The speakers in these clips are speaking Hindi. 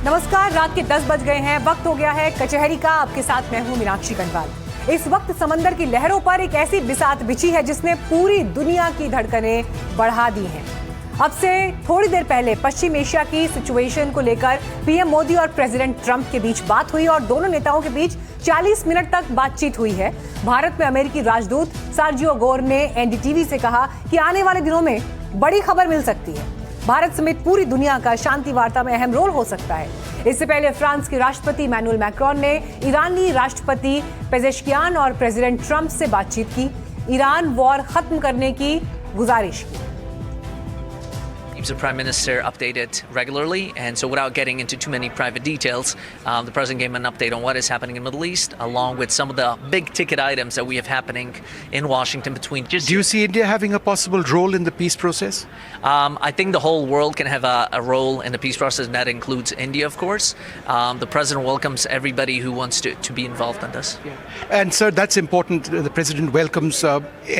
नमस्कार, रात के 10 बज गए हैं। वक्त हो गया है कचहरी का। आपके साथ मैं हूं मीनाक्षी कनवाल। इस वक्त समंदर की लहरों पर एक ऐसी बिसात बिछी है जिसने पूरी दुनिया की धड़कनें बढ़ा दी हैं। अब से थोड़ी देर पहले पश्चिम एशिया की सिचुएशन को लेकर पीएम मोदी और प्रेसिडेंट ट्रंप के बीच बात हुई और दोनों नेताओं के बीच 40 मिनट तक बातचीत हुई है। भारत में अमेरिकी राजदूत सर्जियो गोर ने एनडीटीवी से कहा कि आने वाले दिनों में बड़ी खबर मिल सकती है। भारत समेत पूरी दुनिया का शांति वार्ता में अहम रोल हो सकता है। इससे पहले फ्रांस के राष्ट्रपति इमैनुअल मैक्रोन ने ईरानी राष्ट्रपति पेजेश्कियान और प्रेसिडेंट ट्रंप से बातचीत की, ईरान वॉर खत्म करने की गुजारिश की। The Prime Minister updated regularly, and so without getting into too many private details, the President gave an update on what is happening in the Middle East, along with some of the big-ticket items that we have happening in Washington between... Do you see India having a possible role in the peace process? I think the whole world can have a role in the peace process, and that includes India, of course. The President welcomes everybody who wants to be involved in this. Yeah. And, sir, that's important. The President welcomes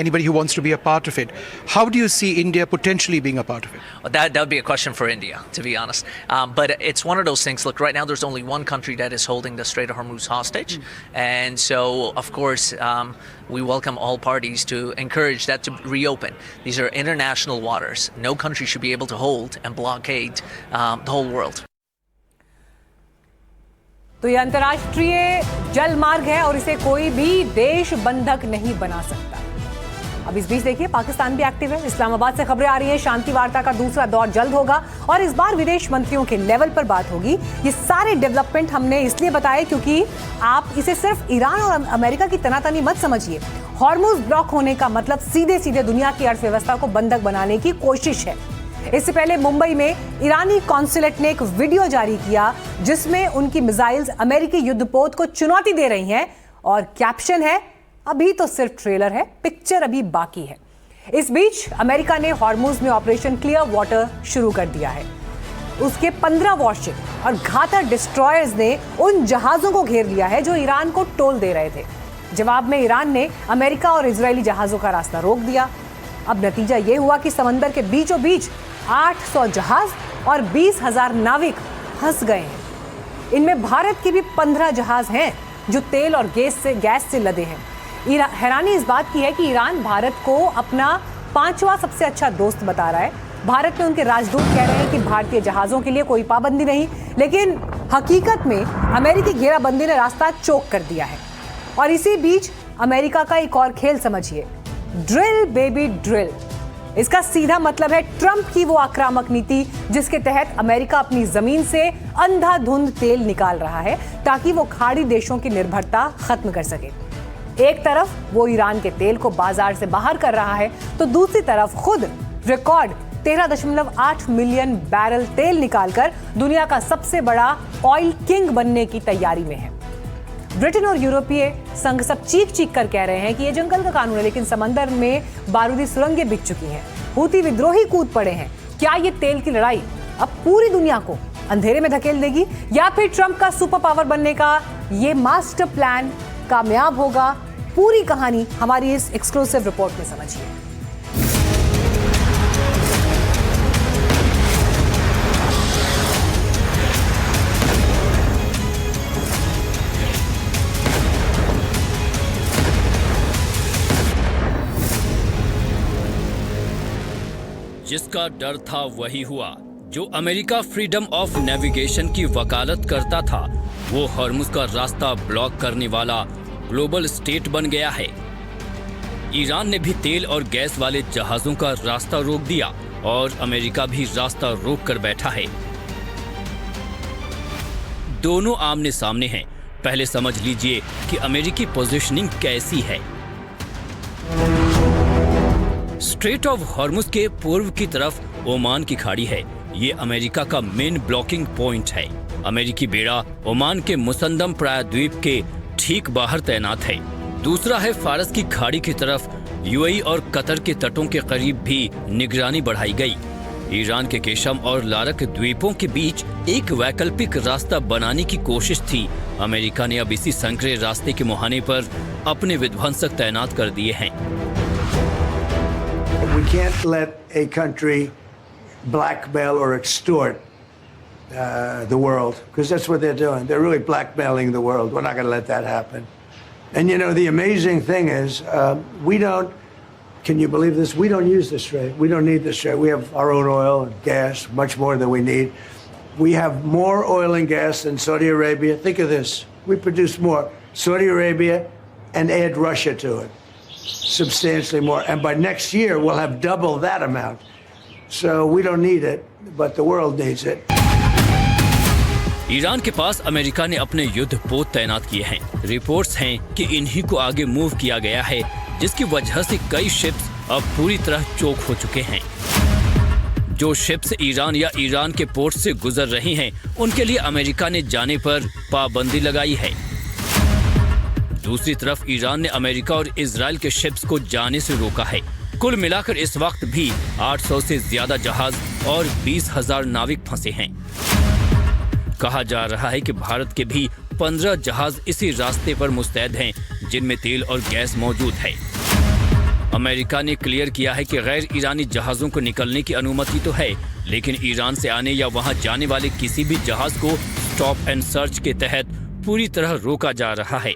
anybody who wants to be a part of it. How do you see India potentially being a part of it? That would be a question for India, to be honest. But it's one of those things. Look, right now there's only one country that is holding the Strait of Hormuz hostage. And so, of course, we welcome all parties to encourage that to reopen. These are international waters. No country should be able to hold and blockade the whole world. तो ये अंतर्राष्ट्रीय जल मार्ग है और इसे कोई भी देश बंधक नहीं बना सकता। अब इस बीच देखिए, पाकिस्तान भी एक्टिव है। इस्लामाबाद से खबरें आ रही हैं, शांति वार्ता का दूसरा दौर जल्द होगा और इस बार विदेश मंत्रियों के लेवल पर बात होगी। ये सारे डेवलपमेंट हमने इसलिए बताए क्योंकि आप इसे सिर्फ ईरान और अमेरिका की तनातनी मत समझिए। हॉर्मुज ब्लॉक होने का मतलब सीधे सीधे दुनिया की अर्थव्यवस्था को बंधक बनाने की कोशिश है। इससे पहले मुंबई में ईरानी कॉन्सुलेट ने एक वीडियो जारी किया जिसमें उनकी मिसाइल्स अमेरिकी युद्धपोत को चुनौती दे रही हैं और कैप्शन है, अभी तो सिर्फ ट्रेलर है, पिक्चर अभी बाकी है। इस बीच अमेरिका ने हॉर्मुज में ऑपरेशन क्लियर वाटर शुरू कर दिया है। उसके 15 वॉरशिप और घातक डिस्ट्रॉयर्स ने उन जहाजों को घेर लिया है जो ईरान को टोल दे रहे थे। जवाब में ईरान ने अमेरिका और इजरायली जहाजों का रास्ता रोक दिया। अब नतीजा यह हुआ कि समंदर के बीचों बीच 800 जहाज और 20,000 नाविक फंस गए हैं। इनमें भारत के भी 15 जहाज हैं जो तेल और गैस से लदे हैं। हैरानी इस बात की है कि ईरान भारत को अपना 5वां सबसे अच्छा दोस्त बता रहा है। भारत में उनके राजदूत कह रहे हैं कि भारतीय जहाजों के लिए कोई पाबंदी नहीं, लेकिन हकीकत में अमेरिकी घेराबंदी ने रास्ता चोक कर दिया है। और इसी बीच अमेरिका का एक और खेल समझिए, ड्रिल बेबी ड्रिल। इसका सीधा मतलब है ट्रंप की वो आक्रामक नीति जिसके तहत अमेरिका अपनी जमीन से अंधाधुंध तेल निकाल रहा है ताकि वो खाड़ी देशों की निर्भरता खत्म कर सके। एक तरफ वो ईरान के तेल को बाजार से बाहर कर रहा है तो दूसरी तरफ खुद रिकॉर्ड 13.8 मिलियन बैरल तेल निकालकर दुनिया का सबसे बड़ा ऑयल किंग बनने की तैयारी में है। ब्रिटेन और यूरोपीय संघ सब चीख चीख कर कह रहे हैं कि ये जंगल का कानून है, लेकिन समंदर में बारूदी सुरंगें बिछ चुकी हैं। हूती विद्रोही कूद पड़े हैं। क्या ये तेल की लड़ाई अब पूरी दुनिया को अंधेरे में धकेल देगी या फिर ट्रंप का सुपर पावर बनने का ये मास्टर प्लान कामयाब होगा? पूरी कहानी हमारी इस एक्सक्लूसिव रिपोर्ट में समझिए। जिसका डर था वही हुआ। जो अमेरिका फ्रीडम ऑफ नेविगेशन की वकालत करता था वो हॉर्मुज का रास्ता ब्लॉक करने वाला ग्लोबल स्टेट बन गया है। ईरान ने भी तेल और गैस वाले जहाजों का रास्ता रोक दिया और अमेरिका भी रास्ता रोक कर बैठा है। दोनों आमने सामने हैं। पहले समझ लीजिए कि अमेरिकी पोजीशनिंग कैसी है। स्ट्रेट ऑफ हॉर्मुज के पूर्व की तरफ ओमान की खाड़ी है। ये अमेरिका का मेन ब्लॉकिंग पॉइंट है। अमेरिकी बेड़ा ओमान के मुसंदम प्रायद्वीप के ठीक बाहर तैनात है। दूसरा है फारस की खाड़ी की तरफ। यूएई और कतर के तटों के करीब भी निगरानी बढ़ाई गई। ईरान के केशम और लारक द्वीपों के बीच एक वैकल्पिक रास्ता बनाने की कोशिश थी। अमेरिका ने अब इसी संकरे रास्ते के मुहाने पर अपने विध्वंसक तैनात कर दिए हैं। We can't let a country blackmail or extort the world, because that's what they're doing. They're really blackmailing the world. We're not going to let that happen. And you know, the amazing thing is, we don't, can you believe this? We don't use the Strait. We don't need the Strait. We have our own oil and gas, much more than we need. We have more oil and gas than Saudi Arabia. Think of this. We produce more. Saudi Arabia, and add Russia to it. Substantially more. And by next year, we'll have double that amount. So we don't need it, but the world needs it. Iran के पास अमेरिका ने अपने युद्ध पोत तैनात किए हैं। रिपोर्ट्स हैं कि इन्हीं को आगे मूव किया गया है, जिसकी वजह से कई शिप्स अब पूरी तरह चोक हो चुके हैं। जो शिप्स ईरान या ईरान के पोर्ट से गुजर रही हैं, उनके लिए अमेरिका ने जाने पर पाबंदी लगाई है। दूसरी तरफ ईरान ने अमेरिका और इजराइल के शिप्स को जाने से रोका है। कुल मिलाकर इस वक्त भी 800 से ज्यादा जहाज और 20,000 नाविक फंसे हैं। कहा जा रहा है कि भारत के भी 15 जहाज इसी रास्ते पर मुस्तैद हैं, जिनमें तेल और गैस मौजूद है। अमेरिका ने क्लियर किया है कि गैर ईरानी जहाजों को निकलने की अनुमति तो है, लेकिन ईरान से आने या वहां जाने वाले किसी भी जहाज को स्टॉप एंड सर्च के तहत पूरी तरह रोका जा रहा है।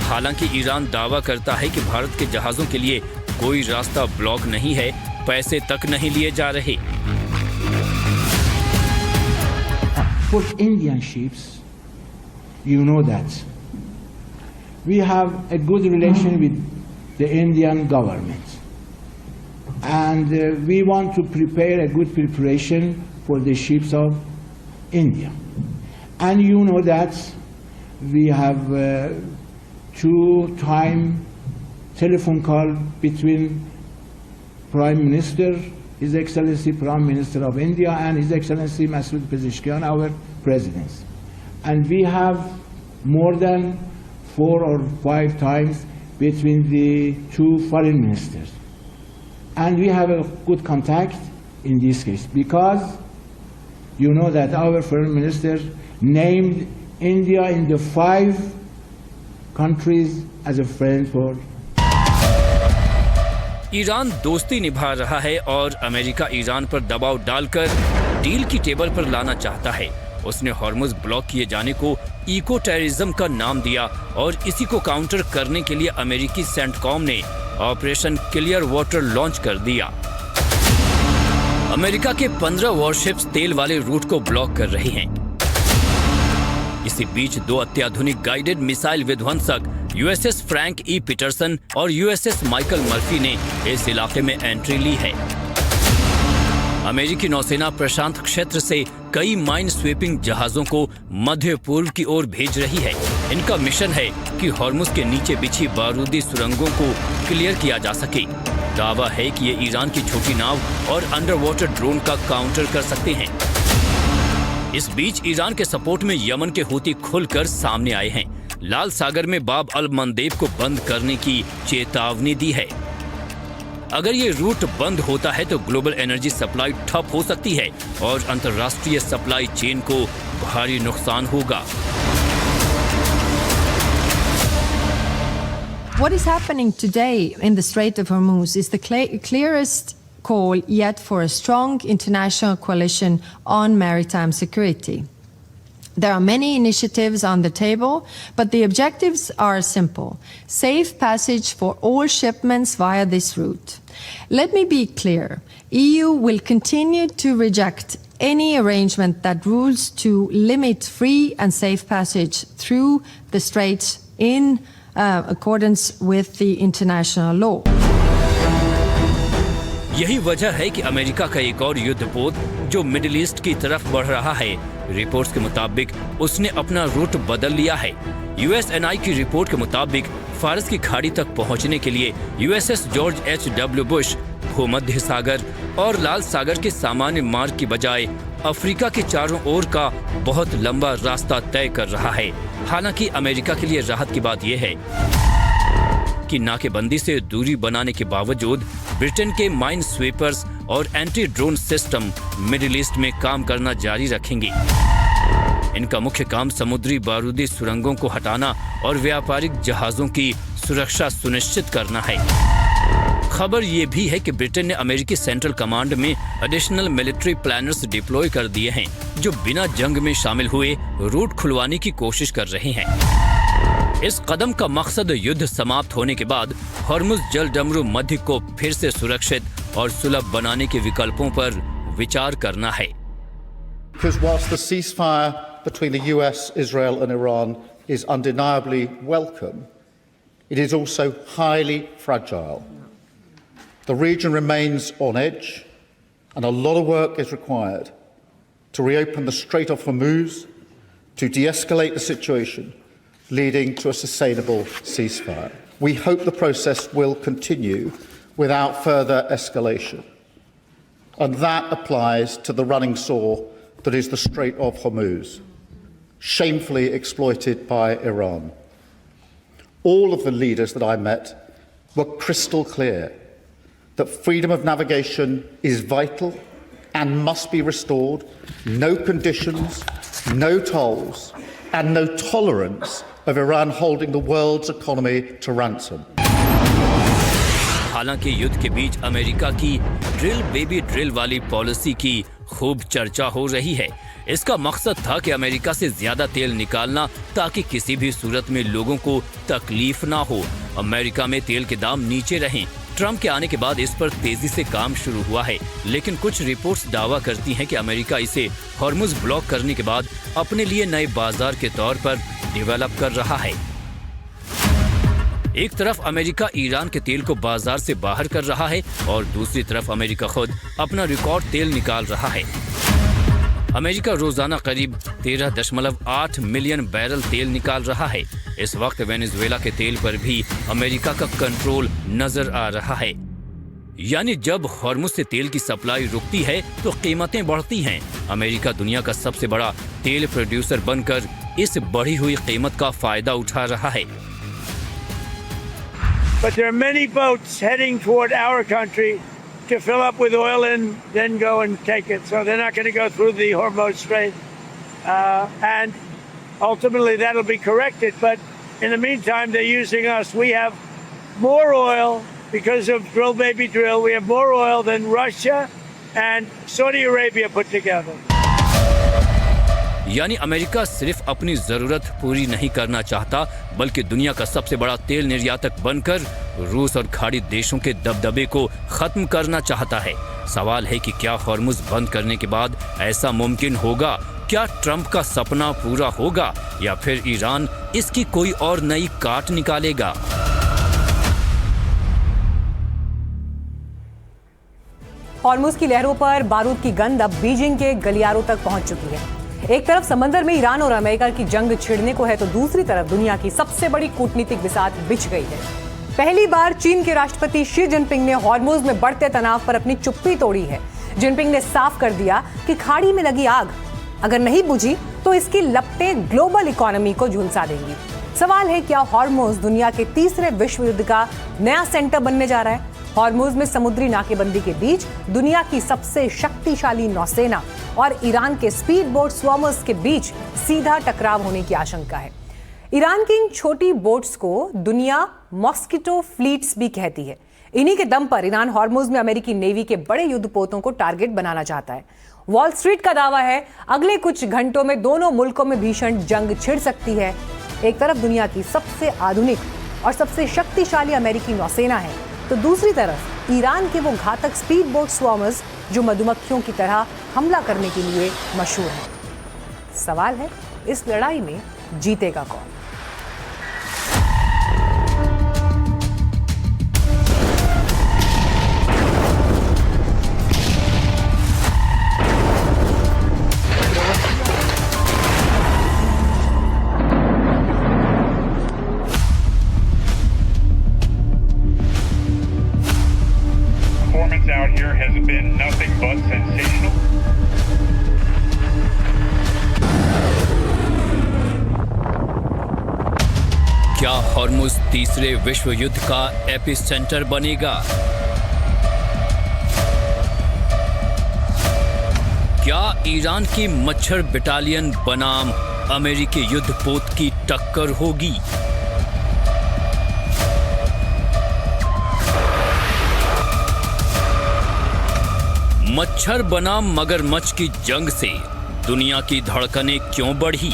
हालांकि ईरान दावा करता है कि भारत के जहाजों के लिए कोई रास्ता ब्लॉक नहीं है, पैसे तक नहीं लिए जा रहे। For Indian ships, you know that we have a good relation with the Indian government, and we want to prepare a good preparation for the ships of India. And you know that we have 2-time telephone call between Prime Minister, His Excellency Prime Minister of India, and His Excellency Masoud Pezeshkian, our President. And we have more than 4 or 5 times between the 2 foreign ministers. And we have a good contact in this case, because you know that our foreign minister named India in the 5 countries as a friend for. Iran दोस्ती निभा रहा है और अमेरिका ईरान पर दबाव डालकर डील की टेबल पर लाना चाहता है। उसने हॉर्मुज ब्लॉक किए जाने को इको टेररिज्म का नाम दिया और इसी को काउंटर करने के लिए अमेरिकी सेंटकॉम ने ऑपरेशन क्लियर वाटर लॉन्च कर दिया। अमेरिका के 15 वॉरशिप्स तेल वाले रूट को ब्लॉक कर रही हैं। इसी बीच 2 अत्याधुनिक गाइडेड मिसाइल विध्वंसक यूएसएस फ्रैंक ई पीटरसन और यूएसएस माइकल मर्फी ने इस इलाके में एंट्री ली है। अमेरिकी नौसेना प्रशांत क्षेत्र से कई माइन स्वीपिंग जहाजों को मध्य पूर्व की ओर भेज रही है। इनका मिशन है कि हॉर्मुज के नीचे बिछी बारूदी सुरंगों को क्लियर किया जा सके। दावा है कि ये ईरान की छोटी नाव और अंडर वाटर ड्रोन का काउंटर कर सकते हैं। इस बीच ईरान के सपोर्ट में यमन के हूती खुलकर सामने आए हैं। लाल सागर में बाब अल मंदेब को बंद करने की चेतावनी दी है। अगर ये रूट बंद होता है तो ग्लोबल एनर्जी सप्लाई ठप हो सकती है और अंतर्राष्ट्रीय सप्लाई चेन को भारी नुकसान होगा। What is happening today in the Strait of Hormuz is the clearest call yet for a strong international coalition on maritime security. There are many initiatives on the table, but the objectives are simple: safe passage for all shipments via this route. Let me be clear, EU will continue to reject any arrangement that rules to limit free and safe passage through the straits in accordance with the international law. यही वजह है कि अमेरिका का एक और युद्धपोत जो मिडिल ईस्ट की तरफ बढ़ रहा है। रिपोर्ट्स के मुताबिक उसने अपना रूट बदल लिया है। USNI की रिपोर्ट के मुताबिक फारस की खाड़ी तक पहुंचने के लिए USS जॉर्ज H.W. बुश भूमध्य सागर और लाल सागर के सामान्य मार्ग की बजाय अफ्रीका के चारों ओर का बहुत लंबा रास्ता तय कर रहा है। हालांकि अमेरिका के लिए राहत की बात यह है कि नाकेबंदी से दूरी बनाने के बावजूद ब्रिटेन के माइन स्वीपर्स और anti drone system middle east में काम करना जारी रखेंगे। इनका मुख्य काम समुद्री बारूदी सुरंगों को हटाना और व्यापारिक जहाजों की सुरक्षा सुनिश्चित करना है। खबर ये भी है कि ब्रिटेन ने अमेरिकी सेंट्रल कमांड में एडिशनल मिलिट्री प्लानर्स डिप्लॉय कर दिए हैं, जो बिना जंग में शामिल हुए रूट खुलवाने की कोशिश कर रहे हैं। इस कदम का मकसद युद्ध समाप्त होने के बाद हॉर्मुज जल डमरू मध्य को फिर से सुरक्षित और सुलभ बनाने के विकल्पों पर विचार करना है। Because whilst the ceasefire between the US, Israel and Iran is undeniably welcome, it is also highly fragile. The region remains on edge and a lot of work is required to reopen the Strait of Hormuz, to de-escalate the situation, leading to a sustainable ceasefire. We hope the process will continue without further escalation. And that applies to the running sore that is the Strait of Hormuz, shamefully exploited by Iran. All of the leaders that I met were crystal clear that freedom of navigation is vital and must be restored. No conditions, no tolls, and no tolerance of Iran holding the world's economy to ransom. हालांकि युद्ध के बीच अमेरिका की ड्रिल बेबी ड्रिल वाली पॉलिसी की खूब चर्चा हो रही है। इसका मकसद था कि अमेरिका से ज्यादा तेल निकालना ताकि किसी भी सूरत में लोगों को तकलीफ ना हो, अमेरिका में तेल के दाम नीचे रहें। ट्रंप के आने के बाद इस पर तेजी से काम शुरू हुआ है, लेकिन कुछ रिपोर्ट्स दावा करती हैं कि अमेरिका इसे हॉर्मुज ब्लॉक करने के बाद अपने लिए नए बाजार के तौर पर डेवलप कर रहा है। एक तरफ अमेरिका ईरान के तेल को बाजार से बाहर कर रहा है और दूसरी तरफ अमेरिका खुद अपना रिकॉर्ड तेल निकाल रहा है। अमेरिका रोजाना करीब 13.8 मिलियन बैरल तेल निकाल रहा है। इस वक्त वेनेजुएला के तेल पर भी अमेरिका का कंट्रोल नजर आ रहा है। यानी जब हॉर्मुज से तेल की सप्लाई रुकती है तो कीमतें बढ़ती हैं। अमेरिका दुनिया का सबसे बड़ा तेल प्रोड्यूसर बनकर इस बढ़ी हुई कीमत का फायदा उठा रहा है। But there are many boats heading toward our country to fill up with oil and then go and take it. So they're not going to go through the Hormuz Strait. And ultimately that'll be corrected. But in the meantime, they're using us. We have more oil because of drill baby drill. We have more oil than Russia and Saudi Arabia put together. यानी अमेरिका सिर्फ अपनी जरूरत पूरी नहीं करना चाहता, बल्कि दुनिया का सबसे बड़ा तेल निर्यातक बनकर रूस और खाड़ी देशों के दबदबे को खत्म करना चाहता है। सवाल है कि क्या हॉर्मुज बंद करने के बाद ऐसा मुमकिन होगा? क्या ट्रंप का सपना पूरा होगा या फिर ईरान इसकी कोई और नई काट निकालेगा? हॉर्मुज की लहरों पर बारूद की गंध अब बीजिंग के गलियारों तक पहुंच चुकी है। एक तरफ समंदर में ईरान और अमेरिका की जंग छिड़ने को है तो दूसरी तरफ दुनिया की सबसे बड़ी कूटनीतिक बिसात बिछ गई है। पहली बार चीन के राष्ट्रपति शी जिनपिंग ने हॉर्मुज में बढ़ते तनाव पर अपनी चुप्पी तोड़ी है। जिनपिंग ने साफ कर दिया कि खाड़ी में लगी आग अगर नहीं बुझी तो इसकी लपटें ग्लोबल इकोनॉमी को झुलसा देंगी। सवाल है क्या हॉर्मुज दुनिया के तीसरे विश्व युद्ध का नया सेंटर बनने जा रहा है? हॉर्मुज में समुद्री नाकेबंदी के बीच दुनिया की सबसे शक्तिशाली नौसेना और ईरान के स्पीड बोट स्वॉर्मर्स के बीच सीधा टकराव होने की आशंका है। ईरान की इन छोटी बोट्स को दुनिया मॉस्किटो फ्लीट्स भी कहती है। इन्हीं के दम पर ईरान हॉर्मुज में अमेरिकी नेवी के बड़े युद्धपोतों को टारगेट बनाना चाहता है। वॉल स्ट्रीट का दावा है अगले कुछ घंटों में दोनों मुल्कों में भीषण जंग छिड़ सकती है। एक तरफ दुनिया की सबसे आधुनिक और सबसे शक्तिशाली अमेरिकी नौसेना है तो दूसरी तरफ ईरान के वो घातक स्पीड बोट स्वॉर्मर्स जो मधुमक्खियों की तरह हमला करने के लिए मशहूर हैं। सवाल है इस लड़ाई में जीतेगा कौन? Out here has been nothing but sensational. क्या हॉर्मुज तीसरे विश्व युद्ध का एपिसेंटर बनेगा? क्या ईरान की मच्छर बटालियन बनाम अमेरिकी युद्धपोत की टक्कर होगी? मच्छर बनाम मगरमच्छ की जंग से दुनिया की धड़कनें क्यों बढ़ी?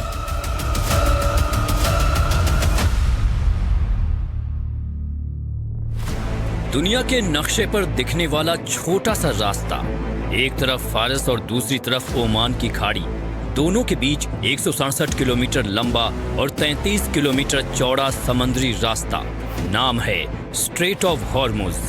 दुनिया के नक्शे पर दिखने वाला छोटा सा रास्ता, एक तरफ फारस और दूसरी तरफ ओमान की खाड़ी, दोनों के बीच 167 किलोमीटर लंबा और 33 किलोमीटर चौड़ा समुद्री रास्ता, नाम है स्ट्रेट ऑफ हॉर्मुज।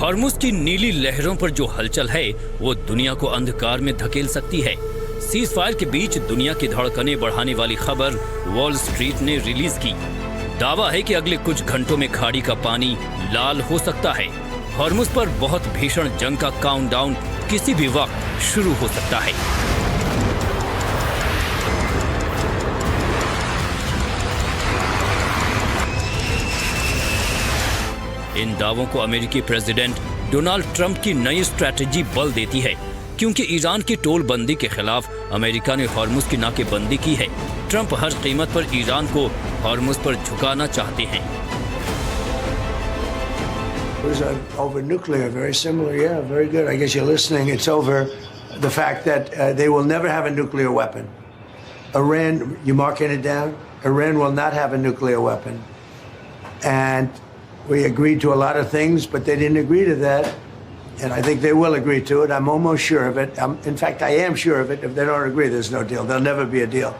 हॉर्मुज की नीली लहरों पर जो हलचल है वो दुनिया को अंधकार में धकेल सकती है। सीज फायर के बीच दुनिया की धड़कनें बढ़ाने वाली खबर वॉल स्ट्रीट ने रिलीज की। दावा है कि अगले कुछ घंटों में खाड़ी का पानी लाल हो सकता है। हॉर्मुज पर बहुत भीषण जंग का काउंटडाउन किसी भी वक्त शुरू हो सकता है। इन दावों को अमेरिकी प्रेसिडेंट डोनाल्ड ट्रंप की नई स्ट्रैटेजी बल देती है, क्योंकि ईरान की टोल बंदी के खिलाफ अमेरिका ने हॉर्मुज की नाकेबंदी की है। ट्रंप हर कीमत पर ईरान को हॉर्मुज पर झुकाना चाहते हैं। Over nuclear, very similar, yeah, very good. I guess you're listening. It's over the fact that they will never have a nuclear weapon. Iran, you marking it down? Iran will not have a nuclear weapon. And we agreed to a lot of things, but they didn't agree to that. And I think they will agree to it. I'm almost sure of it. In fact, I am sure of it. If they don't agree, there's no deal. There'll never be a deal.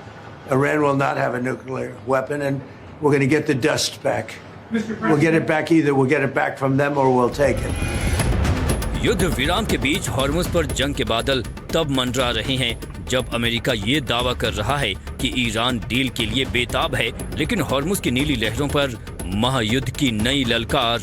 Iran will not have a nuclear weapon, and we're going to get the dust back. We'll get it back either. We'll get it back from them or we'll take it. युद्ध विराम के बीच हॉर्मुज पर जंग के बादल तब मंडरा रहे हैं जब अमेरिका ये दावा कर रहा है कि ईरान डील के लिए बेताब है, लेकिन हॉर्मुज की नीली लहरों पर महायुद्ध की नई ललकार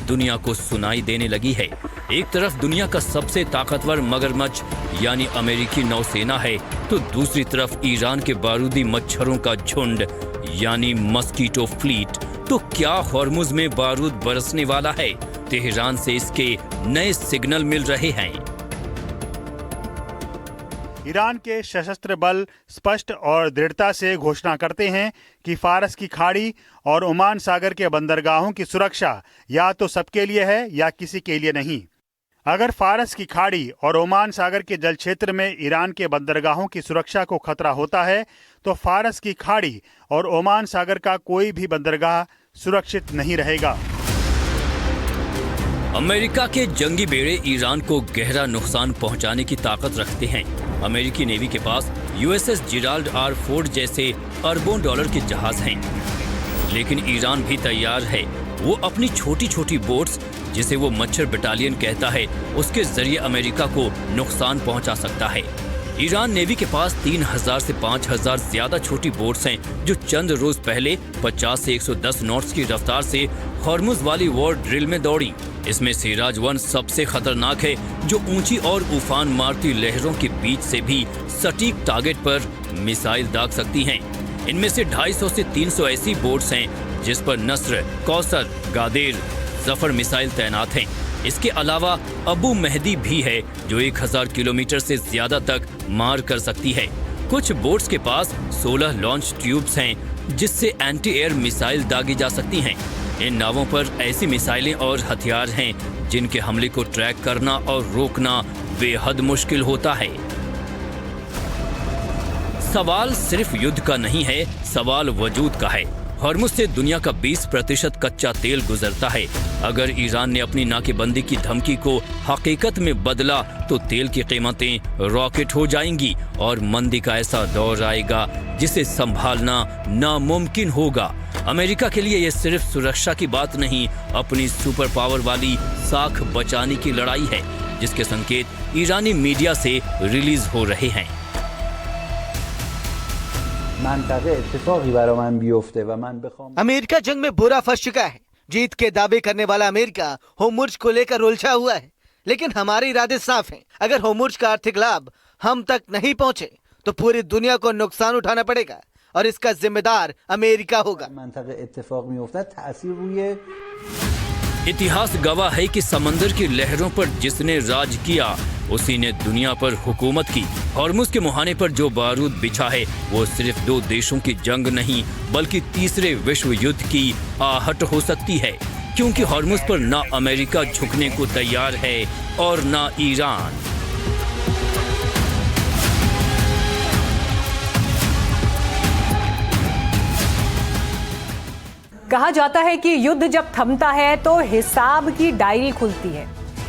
दुनिया को सुनाई देने लगी है। एक तरफ दुनिया का सबसे ताकतवर मगरमच्छ यानी अमेरिकी नौसेना है, तो दूसरी तरफ ईरान के बारूदी मच्छरों का झुंड यानी मस्कीटो फ्लीट। तो क्या हॉर्मुज में बारूद बरसने वाला है? तेहरान से इसके नए सिग्नल मिल रहे हैं। ईरान के सशस्त्र बल स्पष्ट और दृढ़ता से घोषणा करते हैं कि फारस की खाड़ी और ओमान सागर के बंदरगाहों की सुरक्षा या तो सबके लिए है या किसी के लिए नहीं। अगर फारस की खाड़ी और ओमान सागर के जल क्षेत्र में ईरान के बंदरगाहों की सुरक्षा को खतरा होता है, तो फारस की खाड़ी और ओमान सागर का कोई भी बंदरगाह सुरक्षित नहीं रहेगा। अमेरिका के जंगी बेड़े ईरान को गहरा नुकसान पहुंचाने की ताकत रखते हैं। अमेरिकी नेवी के पास यूएसएस जिराल्ड आर फोर्ड जैसे अरबों डॉलर के जहाज हैं, लेकिन ईरान भी तैयार है। वो अपनी छोटी छोटी बोट्स, जिसे वो मच्छर बटालियन कहता है, उसके जरिए अमेरिका को नुकसान पहुंचा सकता है। ईरान नेवी के पास 3000 से 5000 ज्यादा छोटी बोट्स हैं, जो चंद रोज पहले 50 से 110 नॉट्स की रफ्तार से हॉर्मुज वाली वॉर ड्रिल में दौड़ी। इसमें सिराज 1 सबसे खतरनाक है, जो ऊंची और उफान मारती लहरों के बीच से भी सटीक टारगेट पर मिसाइल दाग सकती हैं। इनमें से 250 से 300 ऐसी बोट्स हैं जिस पर नस्र, कौसर, गादेर, जफर मिसाइल तैनात हैं। इसके अलावा अबू मेहदी भी है, जो 1000 किलोमीटर से ज्यादा तक मार कर सकती है। कुछ बोट्स के पास 16 लॉन्च ट्यूब्स हैं, जिससे एंटी एयर मिसाइल दागी जा सकती हैं। इन नावों पर ऐसी मिसाइलें और हथियार हैं जिनके हमले को ट्रैक करना और रोकना बेहद मुश्किल होता है। सवाल सिर्फ युद्ध का नहीं है, सवाल वजूद का है। हॉर्मुज से दुनिया का 20% कच्चा तेल गुजरता है। अगर ईरान ने अपनी नाकेबंदी की धमकी को हकीकत में बदला, तो तेल की कीमतें रॉकेट हो जाएंगी और मंदी का ऐसा दौर आएगा जिसे संभालना नामुमकिन होगा। अमेरिका के लिए ये सिर्फ सुरक्षा की बात नहीं, अपनी सुपर पावर वाली साख बचाने की लड़ाई है, जिसके संकेत ईरानी मीडिया से रिलीज हो रहे हैं। अमेरिका जंग में बुरा फंस चुका है। जीत के दावे करने वाला अमेरिका होर्मुज को लेकर उलझा हुआ है, लेकिन हमारे इरादे साफ हैं। अगर होर्मुज का आर्थिक लाभ हम तक नहीं पहुंचे, तो पूरी दुनिया को नुकसान उठाना पड़ेगा और इसका जिम्मेदार अमेरिका होगा। इतिहास गवाह है कि समंदर की लहरों पर जिसने राज किया उसी ने दुनिया पर हुकूमत की। हॉर्मुज के मुहाने पर जो बारूद बिछा है वो सिर्फ दो देशों की जंग नहीं बल्कि तीसरे विश्व युद्ध की आहट हो सकती है, क्योंकि हॉर्मुज पर ना अमेरिका झुकने को तैयार है और ना ईरान। कहा जाता है कि युद्ध जब थमता है तो हिसाब की डायरी खुलती है।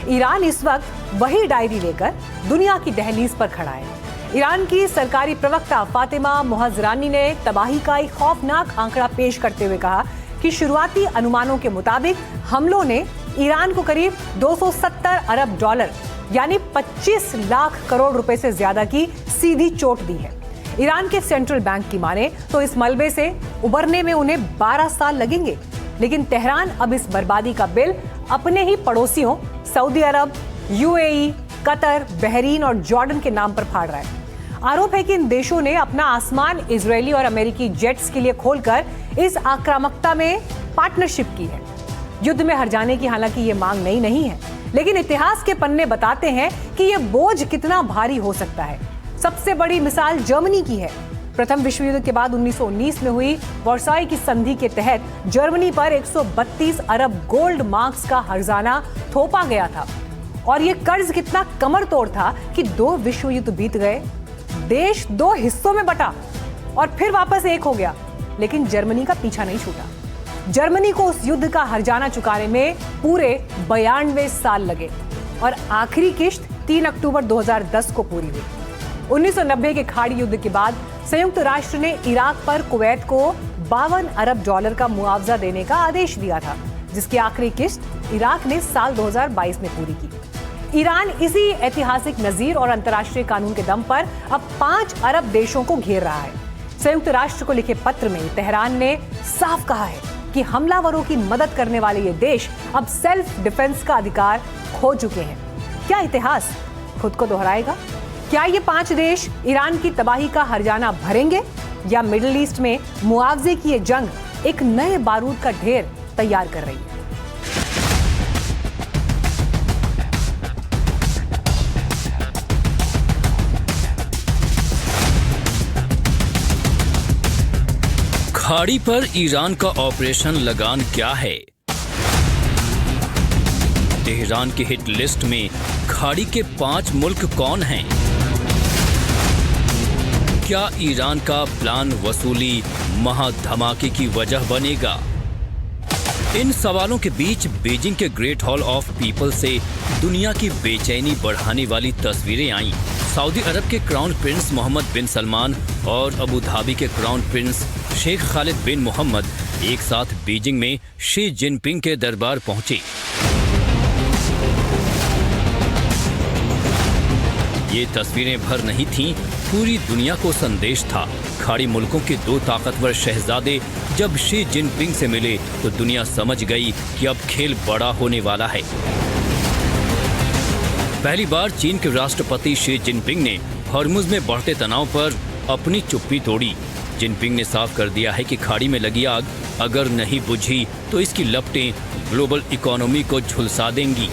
ईरान इस वक्त वही डायरी लेकर दुनिया की दहलीज पर खड़ा है। ईरान की सरकारी प्रवक्ता फातिमा मुहज्जरानी ने तबाही का एक खौफनाक आंकड़ा पेश करते हुए कहा कि शुरुआती अनुमानों के मुताबिक हमलों ने ईरान को करीब 270 अरब डॉलर यानी 25 लाख करोड़ रुपए से ज्यादा की सीधी चोट दी है। ईरान के सेंट्रल बैंक की माने तो इस मलबे से उबरने में उन्हें 12 साल लगेंगे, लेकिन तेहरान अब इस बर्बादी का बिल अपने ही पड़ोसियों सऊदी अरब, यूएई, कतर, बहरीन और जॉर्डन के नाम पर फाड़ रहा है। आरोप है कि इन देशों ने अपना आसमान इजरायली और अमेरिकी जेट्स के लिए खोलकर इस आक्रामकता में पार्टनरशिप की है। युद्ध में हार जाने की हालांकि ये मांग नई नहीं है, लेकिन इतिहास के पन्ने बताते हैं कि ये बोझ कितना भारी हो सकता है। सबसे बड़ी मिसाल जर्मनी की है। प्रथम विश्व युद्ध के बाद 1919 में हुई वर्साई की संधि के तहत जर्मनी पर 132 अरब गोल्ड मार्क्स का हर्जाना थोपा गया था, और ये कर्ज कितना कमर तोड़ था कि 2 विश्व युद्ध बीत गए, देश 2 हिस्सों में बटा और फिर वापस एक हो गया, लेकिन जर्मनी का पीछा नहीं छूटा। जर्मनी को उस युद्ध का हर्जाना चुकाने में पूरे 92 साल लगे और आखिरी किश्त 3 अक्टूबर 2010 को पूरी हुई। 1990 के खाड़ी युद्ध के बाद संयुक्त राष्ट्र ने इराक पर कुवैत को 52 अरब डॉलर का मुआवजा देने का आदेश दिया था, जिसकी आखिरी किश्त इराक ने साल 2022 में पूरी की। ईरान इसी ऐतिहासिक नजीर और अंतर्राष्ट्रीय कानून के दम पर अब 5 अरब देशों को घेर रहा है। संयुक्त राष्ट्र को लिखे पत्र में तेहरान ने साफ कहा है कि हमलावरों की मदद करने वाले ये देश अब सेल्फ डिफेंस का अधिकार खो चुके हैं। क्या इतिहास खुद को दोहराएगा? क्या ये 5 देश ईरान की तबाही का हर्जाना भरेंगे, या मिडिल ईस्ट में मुआवजे की ये जंग एक नए बारूद का ढेर तैयार कर रही है? खाड़ी पर ईरान का ऑपरेशन लगान क्या है? तेहरान की हिट लिस्ट में खाड़ी के 5 मुल्क कौन हैं? क्या ईरान का प्लान वसूली महाधमाके की वजह बनेगा? इन सवालों के बीच बीजिंग के ग्रेट हॉल ऑफ पीपल से दुनिया की बेचैनी बढ़ाने वाली तस्वीरें आईं। सऊदी अरब के क्राउन प्रिंस मोहम्मद बिन सलमान और अबू धाबी के क्राउन प्रिंस शेख खालिद बिन मोहम्मद एक साथ बीजिंग में शी जिनपिंग के दरबार पहुंचे। ये तस्वीरें भर नहीं थीं, पूरी दुनिया को संदेश था। खाड़ी मुल्कों के 2 ताकतवर शहजादे जब शी जिनपिंग से मिले तो दुनिया समझ गई कि अब खेल बड़ा होने वाला है। पहली बार चीन के राष्ट्रपति शी जिनपिंग ने हॉर्मुज में बढ़ते तनाव पर अपनी चुप्पी तोड़ी। जिनपिंग ने साफ कर दिया है कि खाड़ी में लगी आग अगर नहीं बुझी तो इसकी लपटें ग्लोबल इकोनॉमी को झुलसा देंगी।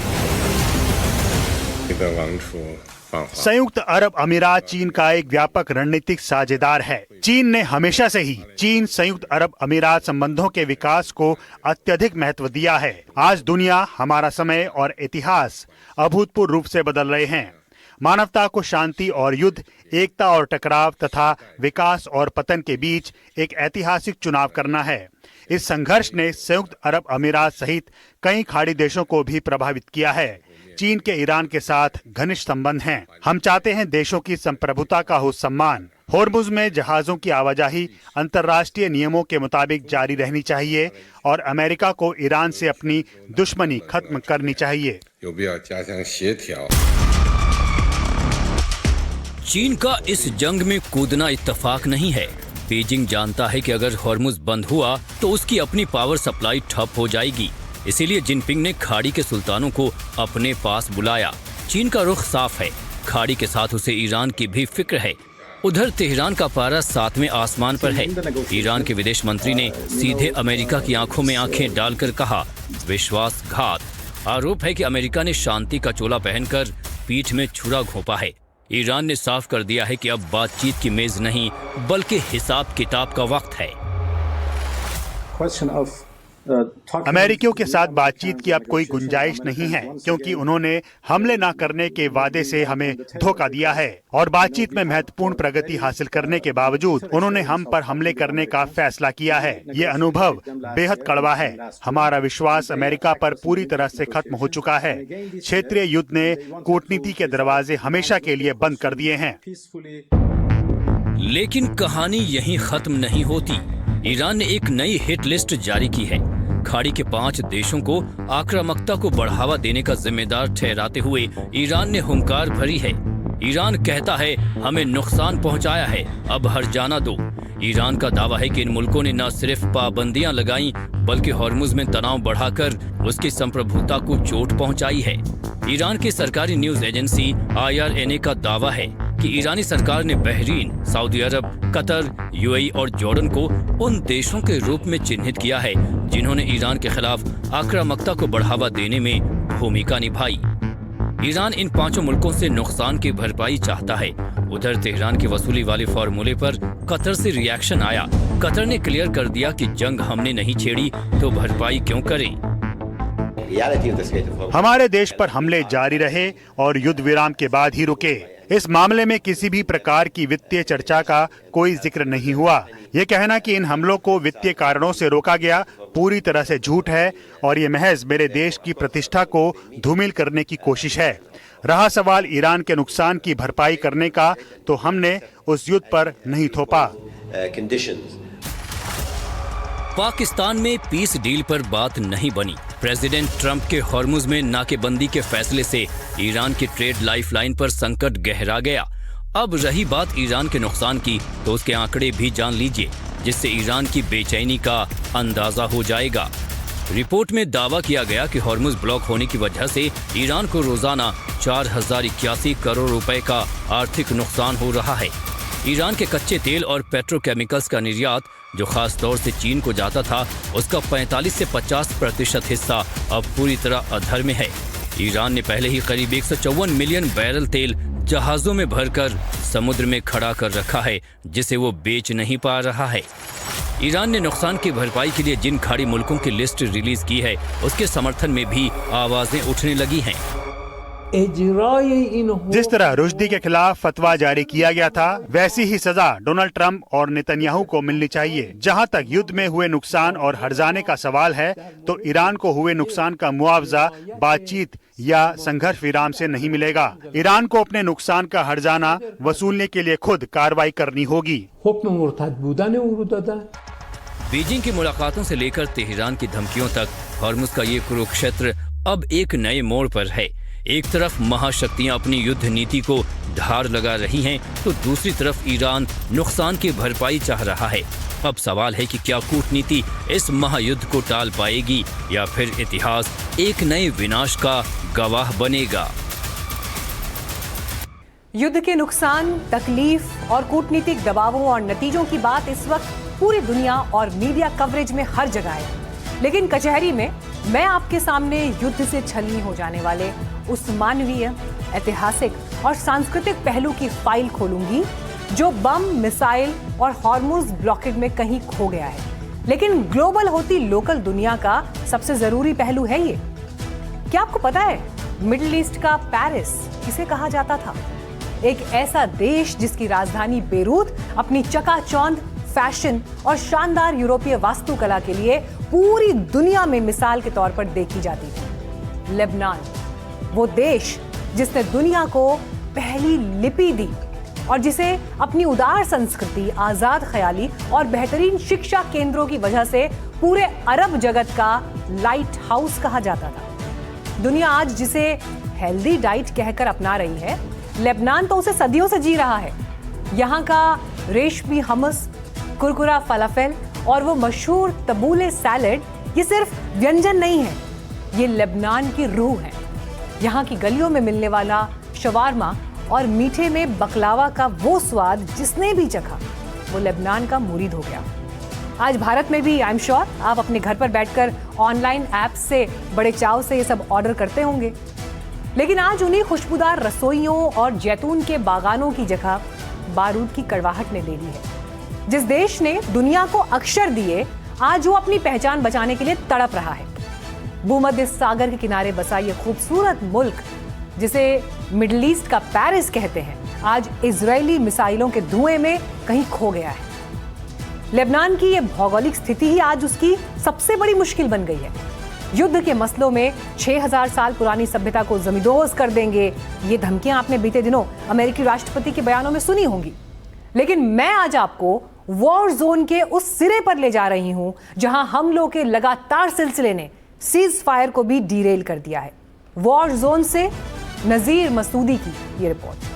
संयुक्त अरब अमीरात चीन का एक व्यापक रणनीतिक साझेदार है। चीन ने हमेशा से ही संयुक्त अरब अमीरात संबंधों के विकास को अत्यधिक महत्व दिया है। आज दुनिया, हमारा समय और इतिहास अभूतपूर्व रूप से बदल रहे हैं। मानवता को शांति और युद्ध, एकता और टकराव तथा विकास और पतन के बीच एक ऐतिहासिक चुनाव करना है। इस संघर्ष ने संयुक्त अरब अमीरात सहित कई खाड़ी देशों को भी प्रभावित किया है। चीन के ईरान के साथ घनिष्ठ संबंध हैं। हम चाहते हैं देशों की संप्रभुता का हो सम्मान। हॉर्मुज में जहाजों की आवाजाही अंतर्राष्ट्रीय नियमों के मुताबिक जारी रहनी चाहिए और अमेरिका को ईरान से अपनी दुश्मनी खत्म करनी चाहिए। चीन का इस जंग में कूदना इत्तेफाक नहीं है। बीजिंग जानता है कि अगर हॉर्मुज बंद हुआ तो उसकी अपनी पावर सप्लाई ठप हो जाएगी। इसीलिए जिनपिंग ने खाड़ी के सुल्तानों को अपने पास बुलाया। चीन का रुख साफ है, खाड़ी के साथ उसे ईरान की भी फिक्र है। उधर तेहरान का पारा 7वें आसमान पर है। ईरान के विदेश मंत्री ने सीधे अमेरिका की आंखों में आंखें डालकर कहा, विश्वासघात। आरोप है कि अमेरिका ने शांति का चोला पहनकर पीठ में छुरा घोंपा है। ईरान ने साफ कर दिया है कि अब बातचीत की मेज नहीं बल्कि हिसाब किताब का वक्त है। अमेरिकियों के साथ बातचीत की अब कोई गुंजाइश नहीं है, क्योंकि उन्होंने हमले न करने के वादे से हमें धोखा दिया है और बातचीत में महत्वपूर्ण प्रगति हासिल करने के बावजूद उन्होंने हम पर हमले करने का फैसला किया है। ये अनुभव बेहद कड़वा है। हमारा विश्वास अमेरिका पर पूरी तरह से खत्म हो चुका है। क्षेत्रीय युद्ध ने कूटनीति के दरवाजे हमेशा के लिए बंद कर दिए हैं। लेकिन कहानी यहीं खत्म नहीं होती। ईरान ने एक नई हिट लिस्ट जारी की है। खाड़ी के 5 देशों को आक्रामकता को बढ़ावा देने का जिम्मेदार ठहराते हुए ईरान ने हुंकार भरी है। ईरान कहता है, हमें नुकसान पहुंचाया है, अब हर जाना दो। ईरान का दावा है कि इन मुल्कों ने न सिर्फ पाबंदियां लगाई बल्कि हॉर्मुज में तनाव बढ़ाकर उसकी संप्रभुता को चोट पहुंचाई है। ईरान की सरकारी न्यूज एजेंसी IRNA का दावा है कि ईरानी सरकार ने बहरीन, सऊदी अरब, कतर, UAE और जॉर्डन को उन देशों के रूप में चिन्हित किया है जिन्होंने ईरान के खिलाफ आक्रामकता को बढ़ावा देने में भूमिका निभाई। ईरान इन 5 मुल्कों से नुकसान की भरपाई चाहता है। उधर तेहरान की वसूली वाले फॉर्मूले पर कतर से रिएक्शन आया। कतर ने क्लियर कर दिया कि जंग हमने नहीं छेड़ी तो भरपाई क्यों करें। हमारे देश पर हमले जारी रहे और युद्ध विराम के बाद ही रुके। इस मामले में किसी भी प्रकार की वित्तीय चर्चा का कोई जिक्र नहीं हुआ। ये कहना कि इन हमलों को वित्तीय कारणों से रोका गया पूरी तरह से झूठ है और ये महज मेरे देश की प्रतिष्ठा को धूमिल करने की कोशिश है। रहा सवाल ईरान के नुकसान की भरपाई करने का, तो हमने उस युद्ध पर नहीं थोपा। पाकिस्तान में पीस डील पर बात नहीं बनी। प्रेसिडेंट ट्रंप के हॉर्मुज में नाकेबंदी के फैसले से ईरान की ट्रेड लाइफलाइन पर संकट गहरा गया। अब रही बात ईरान के नुकसान की, तो उसके आंकड़े भी जान लीजिए, जिससे ईरान की बेचैनी का अंदाजा हो जाएगा। रिपोर्ट में दावा किया गया कि हॉर्मुज ब्लॉक होने की वजह से ईरान को रोजाना 4081 करोड़ रुपए का आर्थिक नुकसान हो रहा है। ईरान के कच्चे तेल और पेट्रोकेमिकल्स का निर्यात, जो खास तौर से चीन को जाता था, उसका 45 से 50% हिस्सा अब पूरी तरह अधर में है। ईरान ने पहले ही करीब 154 मिलियन बैरल तेल जहाजों में भरकर समुद्र में खड़ा कर रखा है, जिसे वो बेच नहीं पा रहा है। ईरान ने नुकसान की भरपाई के लिए जिन खाड़ी मुल्कों की लिस्ट रिलीज की है, उसके समर्थन में भी आवाजें उठने लगी हैं। जिस तरह रुश्दी के खिलाफ फतवा जारी किया गया था, वैसी ही सजा डोनाल्ड ट्रंप और नेतन्याहू को मिलनी चाहिए। जहां तक युद्ध में हुए नुकसान और हर्जाने का सवाल है, तो ईरान को हुए नुकसान का मुआवजा बातचीत या संघर्ष विराम से नहीं मिलेगा। ईरान को अपने नुकसान का हर्जाना वसूलने के लिए खुद कार्रवाई करनी होगी। बीजिंग की मुलाकातों से लेकर तेहरान की धमकियों तक हॉर्मुज का ये कुरुक्षेत्र अब एक नए मोड़ पर है। एक तरफ महाशक्तियां अपनी युद्ध नीति को धार लगा रही हैं, तो दूसरी तरफ ईरान नुकसान की भरपाई चाह रहा है। अब सवाल है कि क्या कूटनीति इस महायुद्ध को टाल पाएगी या फिर इतिहास एक नए विनाश का गवाह बनेगा। युद्ध के नुकसान, तकलीफ और कूटनीतिक दबावों और नतीजों की बात इस वक्त पूरी दुनिया और मीडिया कवरेज में हर जगह है। लेकिन कचहरी में मैं आपके सामने युद्ध से छलनी हो जाने वाले उस मानवीय, ऐतिहासिक और सांस्कृतिक पहलू की फाइल खोलूंगी जो बम, मिसाइल और हॉर्मुज ब्लॉकेज में कहीं खो गया है, लेकिन ग्लोबल होती लोकल दुनिया का सबसे जरूरी पहलू है ये। क्या आपको पता है मिडिल ईस्ट का पेरिस किसे कहा जाता था? एक ऐसा देश जिसकी राजधानी बेरूत अपनी चकाचौंध फैशन और शानदार यूरोपीय वास्तुकला के लिए पूरी दुनिया में मिसाल के तौर पर देखी जाती थी। लेबनान, वो देश जिसने दुनिया को पहली लिपि दी और जिसे अपनी उदार संस्कृति, आजाद ख्याली और बेहतरीन शिक्षा केंद्रों की वजह से पूरे अरब जगत का लाइट हाउस कहा जाता था। दुनिया आज जिसे हेल्दी डाइट कहकर अपना रही है, लेबनान तो उसे सदियों से जी रहा है। यहाँ का रेशमी हमस, कुरकुरा फलाफेल और वो मशहूर तबूले सैलेड, ये सिर्फ व्यंजन नहीं है, ये लेबनान की रूह है। यहाँ की गलियों में मिलने वाला शवारमा और मीठे में बकलावा का वो स्वाद जिसने भी चखा वो लेबनान का मुरीद हो गया। आज भारत में भी आई एम श्योर आप अपने घर पर बैठकर ऑनलाइन ऐप से बड़े चाव से ये सब ऑर्डर करते होंगे, लेकिन आज उन्हीं खुशबूदार रसोइयों और जैतून के बागानों की जगह बारूद की कड़वाहट ने ले ली है। जिस देश ने दुनिया को अक्षर दिए, आज वो अपनी पहचान बचाने के लिए तड़प रहा है। भूमध्य सागर के किनारे बसा ये खूबसूरत मुल्क जिसे मिडिल ईस्ट का पेरिस कहते हैं, आज इजरायली मिसाइलों के धुएं में कहीं खो गया है। लेबनान की ये भौगोलिक स्थिति ही आज उसकी सबसे बड़ी मुश्किल बन गई है। युद्ध के मसलों में 6000 साल पुरानी सभ्यता को जमींदोज कर देंगे, ये धमकियां आपने बीते दिनों अमेरिकी राष्ट्रपति के बयानों में सुनी होंगी। लेकिन मैं आज आपको वॉर जोन के उस सिरे पर ले जा रही हूं जहां हमलों के लगातार सिलसिले ने सीज फायर को भी डीरेल कर दिया है। वॉर जोन से नजीर मसूदी की ये रिपोर्ट।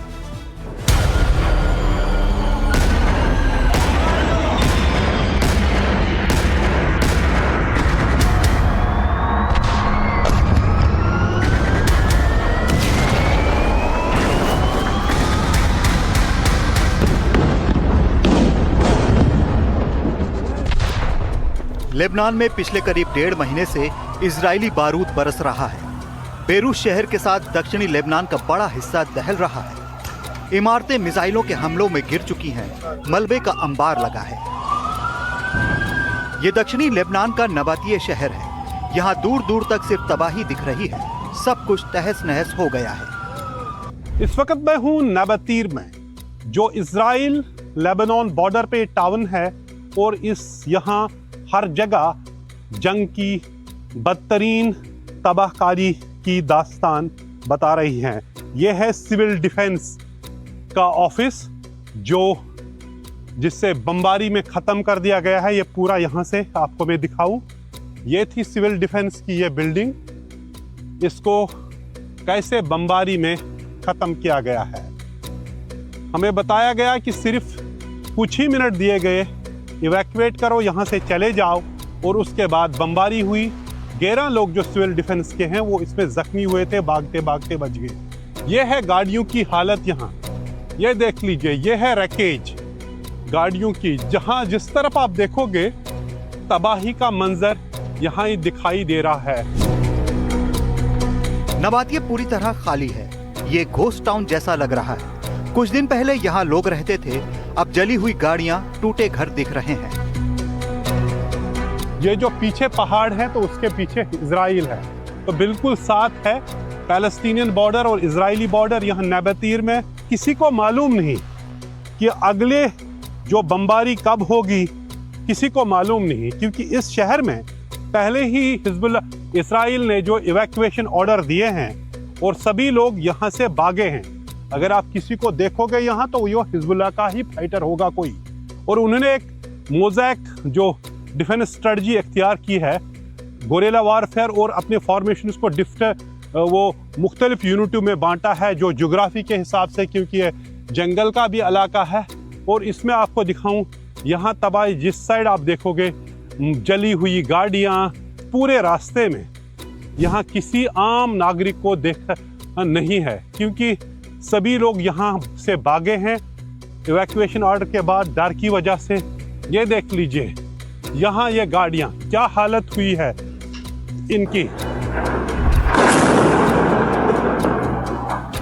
लेबनान में पिछले करीब 1.5 महीने से इजरायली बारूद बरस रहा है। बेरूत शहर के साथ दक्षिणी लेबनान का बड़ा हिस्सा दहल रहा है। इमारतें मिसाइलों के हमलों में गिर चुकी हैं, मलबे का अंबार लगा है। ये दक्षिणी लेबनान का नबातीय शहर है। यहाँ दूर दूर तक सिर्फ तबाही दिख रही है, सब कुछ तहस नहस हो गया है। इस वक्त मैं हूँ नबातीर में, जो इजराइल लेबनान बॉर्डर पे टाउन है, और इस यहाँ हर जगह जंग की बदतरीन तबाहकारी की दास्तान बता रही हैं। यह है सिविल डिफेंस का ऑफिस जिससे बमबारी में ख़त्म कर दिया गया है। ये पूरा यहाँ से आपको मैं दिखाऊं, ये थी सिविल डिफेंस की ये बिल्डिंग। इसको कैसे बमबारी में ख़त्म किया गया है। हमें बताया गया कि सिर्फ कुछ ही मिनट दिए गए, इवैक्यूएट करो, यहाँ से चले जाओ, और उसके बाद बमबारी हुई। 11 लोग जो सिविल डिफेंस के हैं वो इसमें जख्मी हुए थे, भागते भागते बच गए। ये है गाड़ियों की हालत यहाँ, ये देख लीजिए, ये है रैकेज गाड़ियों की। जहाँ जिस तरफ आप देखोगे तबाही का मंजर यहाँ ही दिखाई दे रहा है। नबातिया पूरी तरह खाली है, ये घोस्ट टाउन जैसा लग रहा है। कुछ दिन पहले यहाँ लोग रहते थे, अब जली हुई गाड़ियां, टूटे घर दिख रहे हैं। ये जो पीछे पहाड़ है तो उसके पीछे इजराइल है, तो बिल्कुल साथ है पैलेस्टीनियन बॉर्डर और इजरायली बॉर्डर। यहाँ नबातीर में किसी को मालूम नहीं कि अगले जो बमबारी कब होगी, किसी को मालूम नहीं, क्योंकि इस शहर में पहले ही हिजबुल्लाह इजराइल ने जो इवैक्यूएशन ऑर्डर दिए हैं और सभी लोग यहाँ से भागे हैं। अगर आप किसी को देखोगे यहाँ तो ये हिजबुल्लाह का ही फाइटर होगा कोई। और उन्होंने एक मोज़ैक जो डिफेंस स्ट्रेटजी इख्तियार की है, गोरेला वारफेयर, और अपने फॉर्मेशंस को वो मुख्तलिफ यूनिटों में बांटा है, जो जोग्राफी के हिसाब से, क्योंकि ये जंगल का भी इलाका है। और इसमें आपको दिखाऊं, यहाँ तबाही जिस साइड आप देखोगे, जली हुई गाड़ियाँ पूरे रास्ते में। यहाँ किसी आम नागरिक को देख नहीं है, क्योंकि सभी लोग यहाँ से भागे हैं इवैक्यूएशन ऑर्डर के बाद डर की वजह से। ये देख लीजिए यहाँ ये गाड़ियाँ, क्या हालत हुई है इनकी।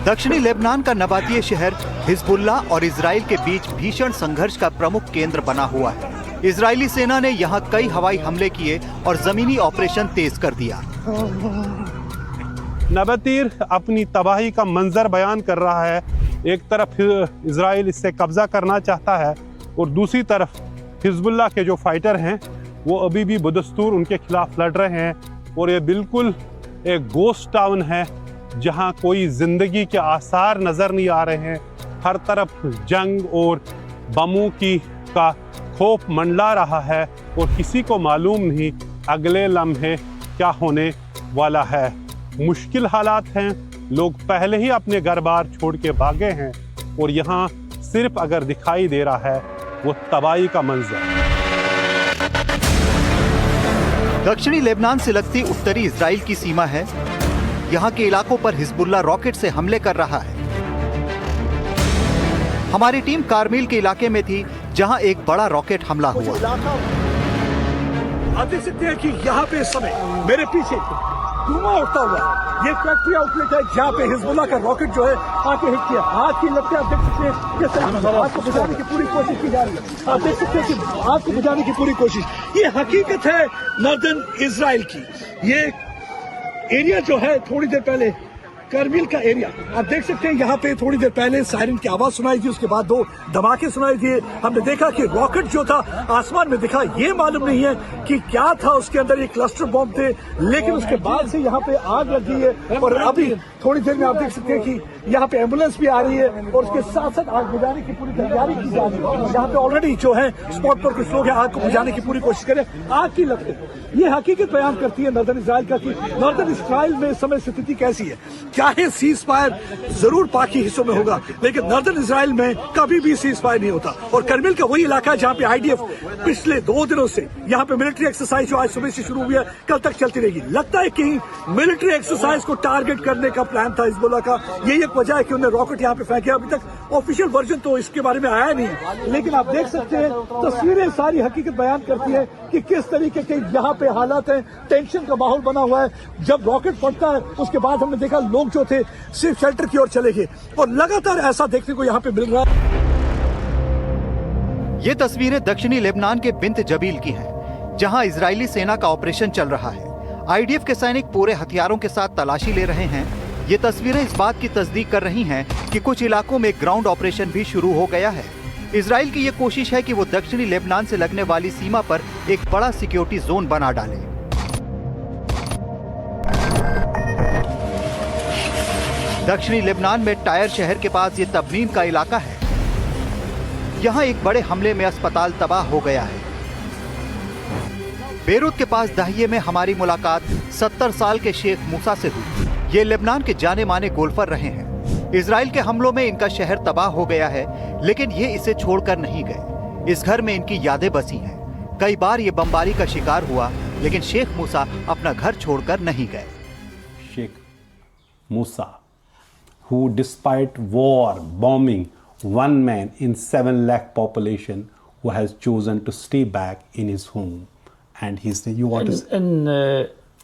दक्षिणी लेबनान का नबातीय शहर हिजबुल्लाह और इजराइल के बीच भीषण संघर्ष का प्रमुख केंद्र बना हुआ है। इजरायली सेना ने यहाँ कई हवाई हमले किए और जमीनी ऑपरेशन तेज कर दिया। नबातीर अपनी तबाही का मंजर बयान कर रहा है। एक तरफ इजराइल इससे कब्जा करना चाहता है और दूसरी तरफ हिजबुल्लाह के जो फाइटर हैं वो अभी भी बदस्तूर उनके खिलाफ लड़ रहे हैं। और ये बिल्कुल एक गोस्ट टाउन है जहां कोई जिंदगी के आसार नज़र नहीं आ रहे हैं। हर तरफ जंग और बमों का खौफ मंडला रहा है और किसी को मालूम नहीं अगले लम्हे क्या होने वाला है। मुश्किल हालात हैं, लोग पहले ही अपने घर बार छोड़ के भागे हैं और यहाँ सिर्फ अगर दिखाई दे रहा है वो तबाही का मंजर। दक्षिणी लेबनान से लगती उत्तरी इजराइल की सीमा है। यहाँ के इलाकों पर हिजबुल्लाह रॉकेट से हमले कर रहा है। हमारी टीम कारमिल के इलाके में थी, जहां एक बड़ा रॉकेट हमला हुआ। आप देख सकते हैं कि यहाँ पे इस समय मेरे पीछे धुआं उठता हुआ ये फैक्ट्री आउटलेट है, जहाँ पे हिजबुल्लाह का रॉकेट जो है आके हिट किया। आग की लपटें आप देख सकते हैं कि आग को बुझाने की पूरी कोशिश की जा रही है। आप देख सकते हैं कि आग को बुझाने की पूरी कोशिश, ये हकीकत है नॉर्दर्न इजराइल की। ये एरिया जो है थोड़ी देर पहले करमिल का एरिया आप देख सकते हैं, यहाँ पे थोड़ी देर पहले सायरन की आवाज सुनाई थी, उसके बाद 2 धमाके सुनाई दिए। हमने देखा कि रॉकेट जो था आसमान में दिखा, ये मालूम नहीं है कि क्या था उसके अंदर, ये क्लस्टर बॉम्ब थे, लेकिन उसके बाद से यहाँ पे आग लग गई है। और अभी थोड़ी देर में आप देख सकते हैं कि यहाँ पे एम्बुलेंस भी आ रही है और उसके साथ साथ आग बुझाने की पूरी तैयारी की जा रही है। यहाँ पे ऑलरेडी जो है स्पॉट पर कुछ लोग हैं, आग को बुझाने की पूरी कोशिश करें। आग की लपटें ये हकीकत बयान करती है नॉर्दर्न इजराइल का कि नॉर्दर्न इजराइल में इस समय स्थिति कैसी है। चाहे सीज फायर जरूर बाकी हिस्सों में होगा, लेकिन नॉर्दर्न इजराइल में कभी भी सीज फायर नहीं होता। और करमिल का वही इलाका है जहाँ पे आईडीएफ पिछले 2 दिनों से यहाँ पे मिलिट्री एक्सरसाइज जो आज सुबह से शुरू हुई है कल तक चलती रहेगी। लगता है कि मिलिट्री एक्सरसाइज को टारगेट करने का प्लान था हिजबुल्लाह का, यही एक वजह है कि उन्होंने रॉकेट यहाँ पे फेंके। अभी तक ऑफिशियल वर्जन तो इसके बारे में आया नहीं है, लेकिन आप देख सकते हैं तस्वीरें सारी हकीकत बयान करती है कि किस तरीके के यहाँ पे हालात हैं। टेंशन का माहौल बना हुआ है। जब रॉकेट फटता है उसके बाद हमने देखा लोग जो थे सिर्फ शेल्टर की ओर चले गए, और लगातार ऐसा देखने को यहाँ पे मिल रहा है। ये तस्वीरें दक्षिणी लेबनान के बिंत जबील की हैं, जहां इजरायली सेना का ऑपरेशन चल रहा है। आईडीएफ के सैनिक पूरे हथियारों के साथ तलाशी ले रहे हैं। ये तस्वीरें इस बात की तस्दीक कर रही हैं कि कुछ इलाकों में ग्राउंड ऑपरेशन भी शुरू हो गया है। इजराइल की ये कोशिश है कि वो दक्षिणी लेबनान से लगने वाली सीमा पर एक बड़ा सिक्योरिटी जोन बना डाले। दक्षिणी लेबनान में टायर शहर के पास ये तबनीम का इलाका है। यहाँ एक बड़े हमले में अस्पताल तबाह हो गया है। बेरूत के पास दाहिये में हमारी मुलाकात 70 साल के शेख मूसा से हुई। ये लेबनान के जाने माने गोल्फर रहे हैं। इजराइल के हमलों में इनका शहर तबाह हो गया है, लेकिन ये इसे छोड़कर नहीं गए। इस घर में इनकी यादें बसी हैं। कई बार ये बमबारी का शिकार हुआ, लेकिन शेख मूसा अपना घर छोड़कर नहीं गए। शेख मूसा, who despite war, bombing, one man in 7 lakh population who has chosen to stay back in his home. And he said, you want to... In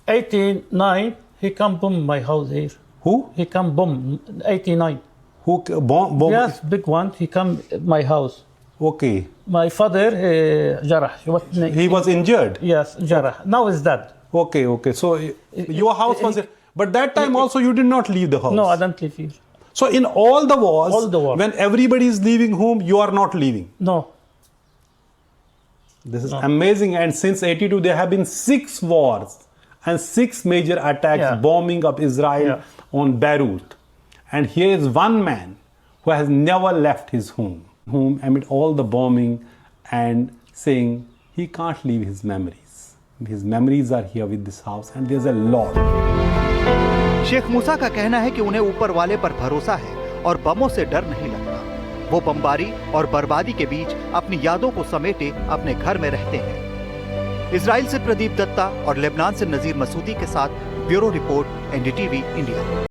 89, he come bomb my house here. Who? He come bomb 89. Who bomb? Yes, big one. He come my house. Okay. My father, Jarrah. He was injured? Yes, Jarrah. Now he's dead. Okay, okay. So your house was... But that time also you did not leave the house? No, I don't leave here. So in all the wars, when everybody is leaving home, you are not leaving? No. This is amazing. And since 82, there have been 6 wars and 6 major attacks, bombing of Israel on Beirut. And here is one man who has never left his home amid all the bombing and saying he can't leave his memories. His memories are here with this house, and there's a lot. Sheikh मूसा का कहना है कि उन्हें ऊपर वाले पर भरोसा है और बमों से डर नहीं लगता। वो बमबारी और बर्बादी के बीच अपनी यादों को समेटे अपने घर में रहते हैं। इजराइल से प्रदीप दत्ता और लेबनान से नजीर मसूदी के साथ ब्यूरो रिपोर्ट, एनडीटीवी इंडिया।